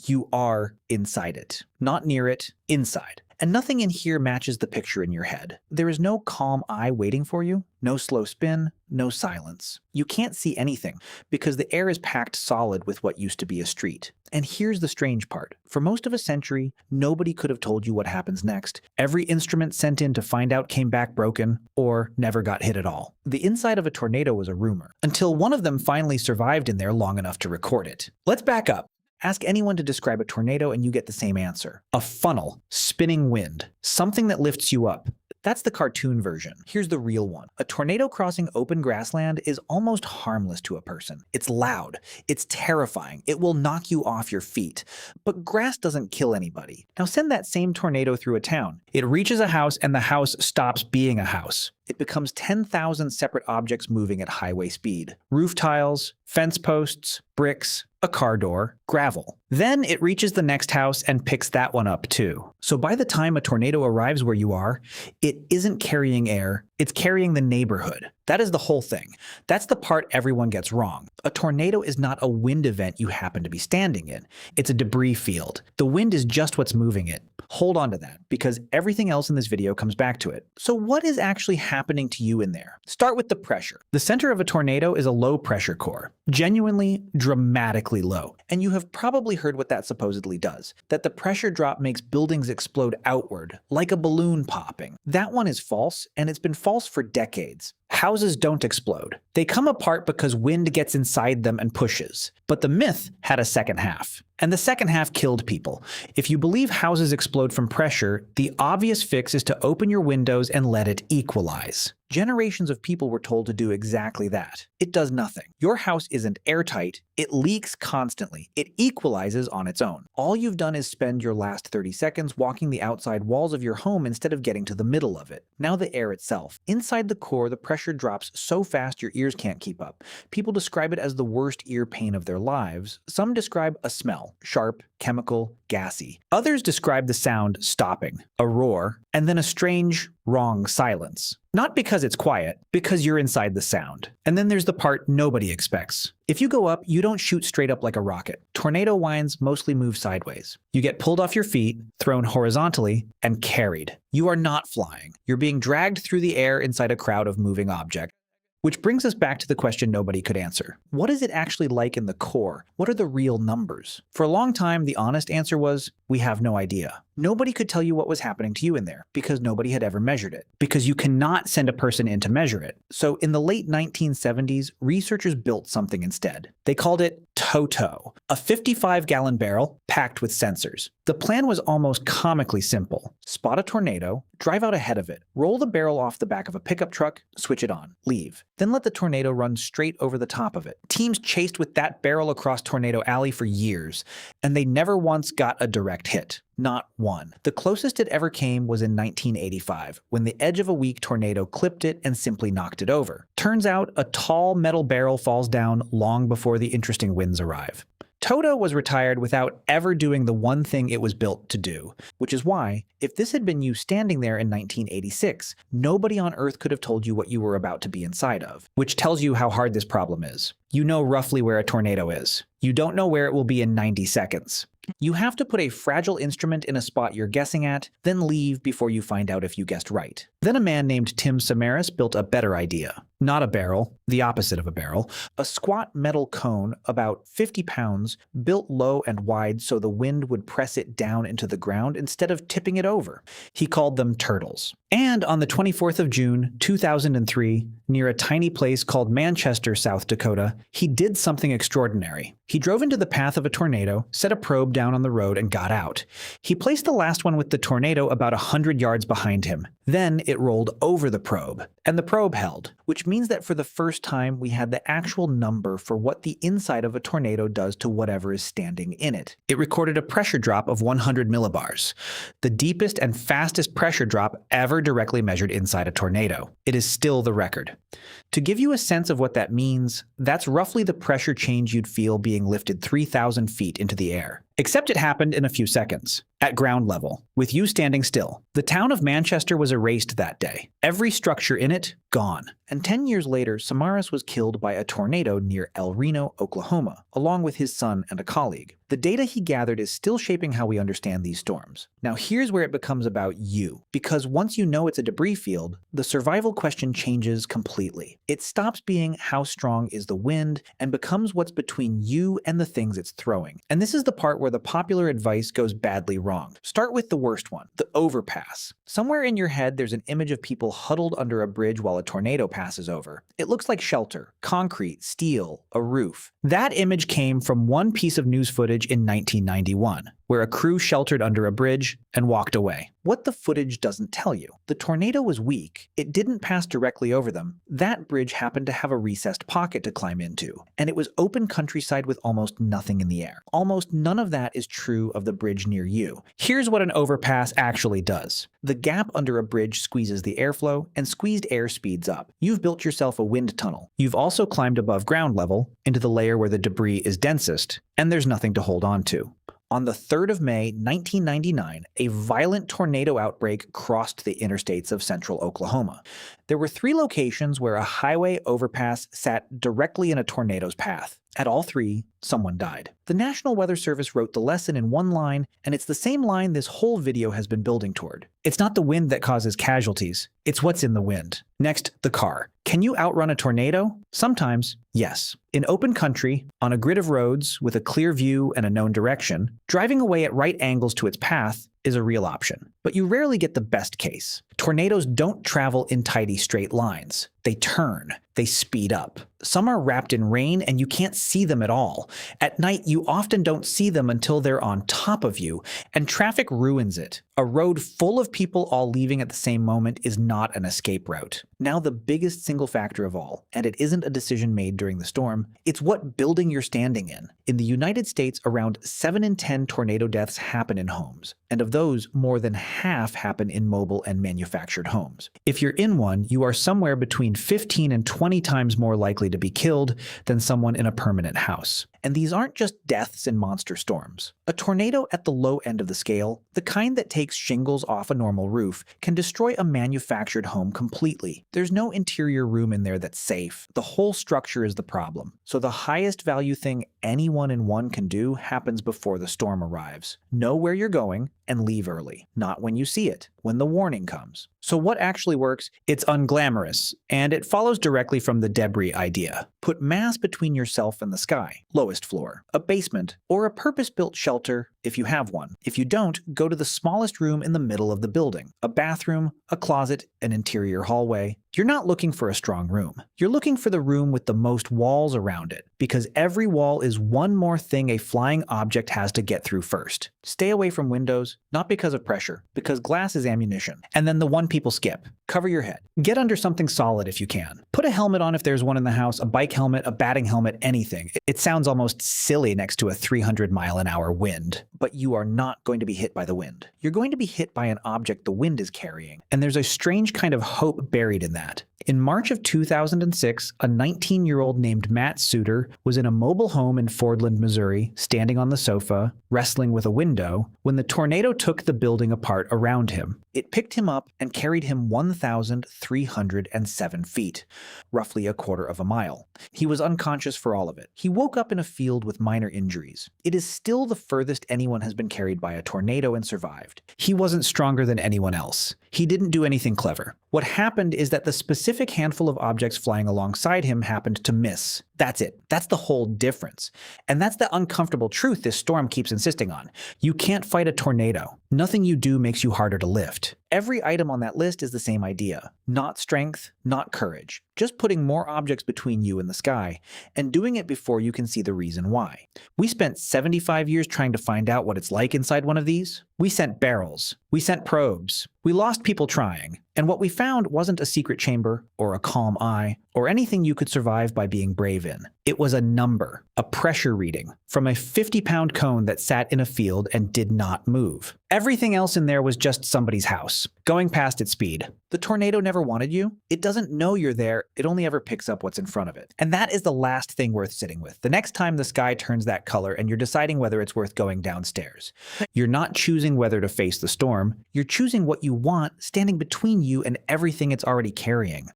You are inside it. Not near it, inside. And nothing in here matches the picture in your head. There is no calm eye waiting for you, no slow spin, no silence. You can't see anything because the air is packed solid with what used to be a street. And here's the strange part. For most of a century, nobody could have told you what happens next. Every instrument sent in to find out came back broken or never got hit at all. The inside of a tornado was a rumor, until one of them finally survived in there long enough to record it. Let's back up. Ask anyone to describe a tornado and you get the same answer. A funnel, spinning wind, something that lifts you up. That's the cartoon version. Here's the real one. A tornado crossing open grassland is almost harmless to a person. It's loud. It's terrifying. It will knock you off your feet. But grass doesn't kill anybody. Now send that same tornado through a town. It reaches a house and the house stops being a house. It becomes 10,000 separate objects moving at highway speed. Roof tiles, fence posts, bricks, a car door, gravel. Then it reaches the next house and picks that one up too. So by the time a tornado arrives where you are, it isn't carrying air, it's carrying the neighborhood. That is the whole thing. That's the part everyone gets wrong. A tornado is not a wind event you happen to be standing in. It's a debris field. The wind is just what's moving it. Hold on to that, because everything else in this video comes back to it. So what is actually happening to you in there? Start with the pressure. The center of a tornado is a low pressure core. Genuinely, dramatically low. And you have probably heard what that supposedly does. That the pressure drop makes buildings explode outward, like a balloon popping. That one is false, and it's been false for decades. Houses don't explode. They come apart because wind gets inside them and pushes. But the myth had a second half. And the second half killed people. If you believe houses explode from pressure, the obvious fix is to open your windows and let it equalize. Generations of people were told to do exactly that. It does nothing. Your house isn't airtight, it leaks constantly. It equalizes on its own. All you've done is spend your last 30 seconds walking the outside walls of your home instead of getting to the middle of it. Now the air itself. Inside the core, the pressure drops so fast your ears can't keep up. People describe it as the worst ear pain of their lives. Some describe a smell, sharp, chemical, gassy. Others describe the sound stopping, a roar, and then a strange, wrong silence. Not because it's quiet, because you're inside the sound. And then there's the part nobody expects. If you go up, you don't shoot straight up like a rocket. Tornado winds mostly move sideways. You get pulled off your feet, thrown horizontally, and carried. You are not flying. You're being dragged through the air inside a crowd of moving objects. Which brings us back to the question nobody could answer. What is it actually like in the core? What are the real numbers? For a long time, the honest answer was, we have no idea. Nobody could tell you what was happening to you in there because nobody had ever measured it. Because you cannot send a person in to measure it. So in the late 1970s, researchers built something instead. They called it TOTO, a 55-gallon barrel packed with sensors. The plan was almost comically simple. Spot a tornado, drive out ahead of it, roll the barrel off the back of a pickup truck, switch it on, leave. Then let the tornado run straight over the top of it. Teams chased with that barrel across Tornado Alley for years, and they never once got a direct hit. Not one. The closest it ever came was in 1985, when the edge of a weak tornado clipped it and simply knocked it over. Turns out, a tall metal barrel falls down long before the interesting winds arrive. TOTO was retired without ever doing the one thing it was built to do, which is why, if this had been you standing there in 1986, nobody on Earth could have told you what you were about to be inside of, which tells you how hard this problem is. You know roughly where a tornado is. You don't know where it will be in 90 seconds. You have to put a fragile instrument in a spot you're guessing at, then leave before you find out if you guessed right. Then a man named Tim Samaras built a better idea. Not a barrel, the opposite of a barrel, a squat metal cone about 50 pounds, built low and wide so the wind would press it down into the ground instead of tipping it over. He called them turtles. And on the 24th of June, 2003, near a tiny place called Manchester, South Dakota, he did something extraordinary. He drove into the path of a tornado, set a probe down on the road, and got out. He placed the last one with the tornado about 100 yards behind him. Then it rolled over the probe, and the probe held, which means that for the first time we had the actual number for what the inside of a tornado does to whatever is standing in it. It recorded a pressure drop of 100 millibars, the deepest and fastest pressure drop ever directly measured inside a tornado. It is still the record. To give you a sense of what that means, that's roughly the pressure change you'd feel being lifted 3,000 feet into the air. Except it happened in a few seconds, at ground level, with you standing still. The town of Manchester was erased that day. Every structure in it, gone. And 10 years later, Samaras was killed by a tornado near El Reno, Oklahoma, along with his son and a colleague. The data he gathered is still shaping how we understand these storms. Now here's where it becomes about you, because once you know it's a debris field, the survival question changes completely. It stops being how strong is the wind and becomes what's between you and the things it's throwing. And this is the part where the popular advice goes badly wrong. Start with the worst one, the overpass. Somewhere in your head there's an image of people huddled under a bridge while a tornado passes over. It looks like shelter, concrete, steel, a roof. That image came from one piece of news footage in 1991, where a crew sheltered under a bridge and walked away. What the footage doesn't tell you: the tornado was weak, it didn't pass directly over them, that bridge happened to have a recessed pocket to climb into, and it was open countryside with almost nothing in the air. Almost none of that is true of the bridge near you. Here's what an overpass actually does. The gap under a bridge squeezes the airflow, and squeezed air speeds up. You've built yourself a wind tunnel. You've also climbed above ground level, into the layer where the debris is densest, and there's nothing to hold on to. On the 3rd of May, 1999, a violent tornado outbreak crossed the interstates of central Oklahoma. There were 3 locations where a highway overpass sat directly in a tornado's path. At all 3, someone died. The National Weather Service wrote the lesson in one line, and it's the same line this whole video has been building toward. It's not the wind that causes casualties, it's what's in the wind. Next, the car. Can you outrun a tornado? Sometimes, yes. In open country, on a grid of roads with a clear view and a known direction, driving away at right angles to its path is a real option. But you rarely get the best case. Tornadoes don't travel in tidy straight lines. They turn. They speed up. Some are wrapped in rain and you can't see them at all. At night, you often don't see them until they're on top of you, and traffic ruins it. A road full of people all leaving at the same moment is not an escape route. Now the biggest single factor of all, and it isn't a decision made during the storm, it's what building you're standing in. In the United States, around 7 in 10 tornado deaths happen in homes, and of those, more than half happen in mobile and manufactured homes. If you're in one, you are somewhere between 15 and 20 times more likely to be killed than someone in a permanent house. And these aren't just deaths in monster storms. A tornado at the low end of the scale, the kind that takes shingles off a normal roof, can destroy a manufactured home completely. There's no interior room in there that's safe. The whole structure is the problem. So the highest value thing anyone in one can do happens before the storm arrives. Know where you're going and leave early. Not when you see it, when the warning comes. So what actually works? It's unglamorous, and it follows directly from the debris idea. Put mass between yourself and the sky, lowest floor, a basement, or a purpose-built shelter if you have one. If you don't, go to the smallest room in the middle of the building, a bathroom, a closet, an interior hallway. You're not looking for a strong room. You're looking for the room with the most walls around it, because every wall is one more thing a flying object has to get through first. Stay away from windows, not because of pressure, because glass is ammunition. And then the one people skip. Cover your head. Get under something solid if you can. Put a helmet on if there's one in the house, a bike helmet, a batting helmet, anything. It sounds almost silly next to a 300-mile-an-hour wind, but you are not going to be hit by the wind. You're going to be hit by an object the wind is carrying, and there's a strange kind of hope buried in that. In March of 2006, a 19-year-old named Matt Suter was in a mobile home in Fordland, Missouri, standing on the sofa, wrestling with a window, when the tornado took the building apart around him. It picked him up and carried him 1,307 feet, roughly a quarter of a mile. He was unconscious for all of it. He woke up in a field with minor injuries. It is still the furthest anyone has been carried by a tornado and survived. He wasn't stronger than anyone else. He didn't do anything clever. What happened is that the specific handful of objects flying alongside him happened to miss. That's it. That's the whole difference. And that's the uncomfortable truth this storm keeps insisting on. You can't fight a tornado. Nothing you do makes you harder to lift. Every item on that list is the same idea. Not strength, not courage. Just putting more objects between you and the sky, and doing it before you can see the reason why. We spent 75 years trying to find out what it's like inside one of these. We sent barrels. We sent probes. We lost people trying. And what we found wasn't a secret chamber, or a calm eye, or anything you could survive by being brave in. It was a number, a pressure reading, from a 50-pound cone that sat in a field and did not move. Everything else in there was just somebody's house, going past its speed. The tornado never wanted you. It doesn't know you're there. It only ever picks up what's in front of it. And that is the last thing worth sitting with. The next time the sky turns that color and you're deciding whether it's worth going downstairs. You're not choosing whether to face the storm. You're choosing what you want standing between you and everything it's already carrying.